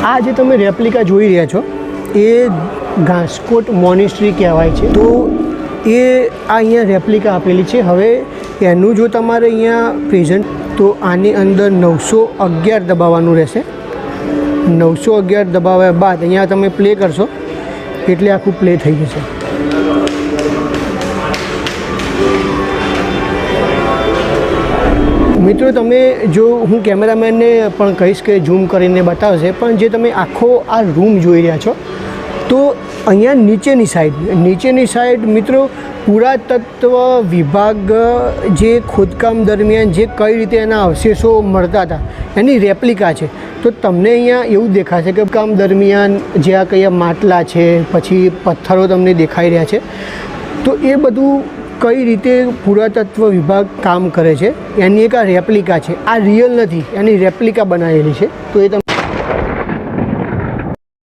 આ જે તમે રેપ્લિકા જોઈ રહ્યા છો એ ઘાસકોટ મોનેસ્ટ્રી કહેવાય છે. તો એ આ અહીંયા રેપ્લિકા આપેલી છે. હવે એનું જો તમારે અહીંયા પ્રેઝન્ટ તો આની અંદર 911 દબાવવાનું રહેશે. 911 દબાવ્યા બાદ અહીંયા તમે પ્લે કરશો એટલે આખું પ્લે થઈ જશે. મિત્રો તમે જો હું કેમેરામેનને પણ કહીશ કે ઝૂમ કરીને બતાવશે, પણ જે તમે આખો આ રૂમ જોઈ રહ્યા છો તો અહીંયા નીચેની સાઈડ મિત્રો પુરાતત્વ વિભાગ જે ખોદકામ દરમિયાન જે કઈ રીતે એના અવશેષો મળતા હતા એની રેપ્લિકા છે. તો તમને અહીંયા એવું દેખાશે કે કામ દરમિયાન જે આ કયા માટલા છે, પછી પથ્થરો તમને દેખાઈ રહ્યા છે, તો એ બધું કઈ રીતે પુરાતત્વ વિભાગ કામ કરે છે એની એક આ રેપ્લિકા છે. આ રિયલ નથી, એની રેપ્લિકા બનાવેલી છે. તો એ તમે